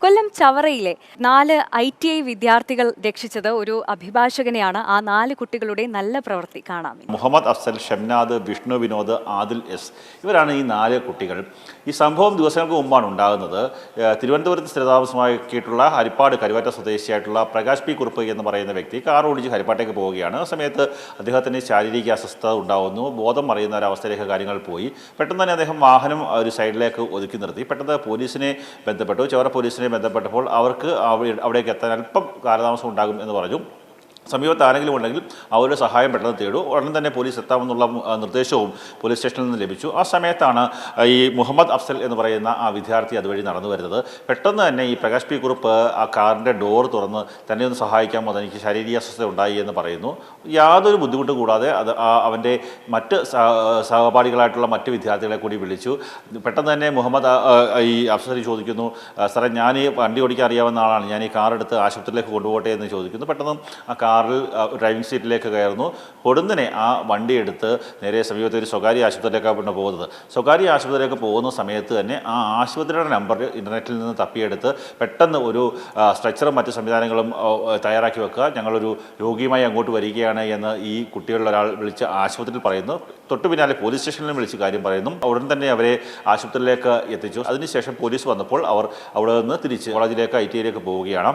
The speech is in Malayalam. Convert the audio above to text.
കൊല്ലം ചവറയിലെ 4 ITI വിദ്യാർത്ഥികൾ രക്ഷിച്ചത് ഒരു അഭിഭാഷകനെയാണ്. ആ 4 കുട്ടികളുടെ നല്ല പ്രവൃത്തി കാണാം. മുഹമ്മദ് അഫ്സൽ, ഷംനാദ്, വിഷ്ണു വിനോദ്, ആദിൽ എസ് ഇവരാണ് ഈ 4 കുട്ടികൾ. ഈ സംഭവം ദിവസങ്ങൾക്ക് മുമ്പാണ് ഉണ്ടാകുന്നത്. തിരുവനന്തപുരത്ത് സ്ഥിരതാമസമാക്കിയിട്ടുള്ള ഹരിപ്പാട് കരുവാറ്റ സ്വദേശിയായിട്ടുള്ള പ്രകാശ് പി കുറുപ്പ് എന്ന് പറയുന്ന വ്യക്തി കാർ ഓടിച്ച് ഹരിപ്പാട്ടേക്ക് പോവുകയാണ്. ആ സമയത്ത് അദ്ദേഹത്തിന് ശാരീരിക അസ്വസ്ഥത ഉണ്ടാകുന്നു. ബോധം മറിയുന്ന ഒരവസ്ഥയിലേക്ക് കാര്യങ്ങൾ പോയി. പെട്ടെന്ന് തന്നെ അദ്ദേഹം വാഹനം ഒരു സൈഡിലേക്ക് ഒതുക്കി നിർത്തി. പെട്ടെന്ന് പോലീസിനെ ബന്ധപ്പെട്ടു. ചവറ പോലീസിനെ ബന്ധപ്പെട്ടപ്പോൾ അവർക്ക് അവിടേക്ക് എത്താൻ അല്പം കാലതാമസം ഉണ്ടാകും എന്ന് പറഞ്ഞു. സമീപത്ത് ആരെങ്കിലും ഉണ്ടെങ്കിൽ അവരുടെ സഹായം പെട്ടെന്ന് തേടും. ഉടൻ തന്നെ പോലീസ് എത്താമെന്നുള്ള നിർദ്ദേശവും പോലീസ് സ്റ്റേഷനിൽ നിന്ന് ലഭിച്ചു. ആ സമയത്താണ് ഈ മുഹമ്മദ് അഫ്സൽ എന്ന് പറയുന്ന ആ വിദ്യാർത്ഥി അതുവഴി നടന്നു വരുന്നത്. പെട്ടെന്ന് തന്നെ ഈ പ്രകാശ് പി കുറുപ്പ് ആ കാറിൻ്റെ ഡോർ തുറന്ന് തന്നെ ഒന്ന് സഹായിക്കാമോ, തനിക്ക് ശാരീരിക അസ്വസ്ഥത ഉണ്ടായി എന്ന് പറയുന്നു. യാതൊരു ബുദ്ധിമുട്ടും കൂടാതെ അത് അവൻ്റെ മറ്റ് സഹപാഠികളായിട്ടുള്ള മറ്റ് വിദ്യാർത്ഥികളെ കൂടി വിളിച്ചു. പെട്ടെന്ന് തന്നെ മുഹമ്മദ് ഈ അഫ്സൽ ചോദിക്കുന്നു, സാറേ ഞാൻ ഈ വണ്ടി ഓടിക്കാൻ അറിയാവുന്ന ആളാണ്, ഞാൻ ഈ കാർ എടുത്ത് ആശുപത്രിയിലേക്ക് കൊണ്ടുപോകട്ടെ എന്ന് ചോദിക്കുന്നു. പെട്ടെന്ന് ആ കാറിൽ ഡ്രൈവിംഗ് സീറ്റിലേക്ക് കയറുന്നു. പൊടുന്നനെ ആ വണ്ടി എടുത്ത് നേരെ സമീപത്തെ ഒരു സ്വകാര്യ ആശുപത്രിയിലേക്കാണ് പോകുന്നത്. സ്വകാര്യ ആശുപത്രിയിലേക്ക് പോകുന്ന സമയത്ത് തന്നെ ആ ആശുപത്രിയുടെ നമ്പർ ഇൻ്റർനെറ്റിൽ നിന്ന് തപ്പിയെടുത്ത് പെട്ടെന്ന് ഒരു സ്ട്രെച്ചറും മറ്റ് സംവിധാനങ്ങളും തയ്യാറാക്കി വെക്കുക, ഞങ്ങളൊരു രോഗിയുമായി അങ്ങോട്ട് വരികയാണ് എന്ന് ഈ കുട്ടികളിൽ ഒരാൾ വിളിച്ച് ആശുപത്രിയിൽ പറയുന്നു. തൊട്ടു പിന്നാലെ പോലീസ് സ്റ്റേഷനിലും വിളിച്ച് കാര്യം പറയുന്നു. ഉടൻ തന്നെ അവരെ ആശുപത്രിയിലേക്ക് എത്തിച്ചു. അതിനുശേഷം പോലീസ് വന്നപ്പോൾ അവർ അവിടെ നിന്ന് തിരിച്ച് കോളേജിലേക്ക് ITIയിലേക്ക് പോവുകയാണ്.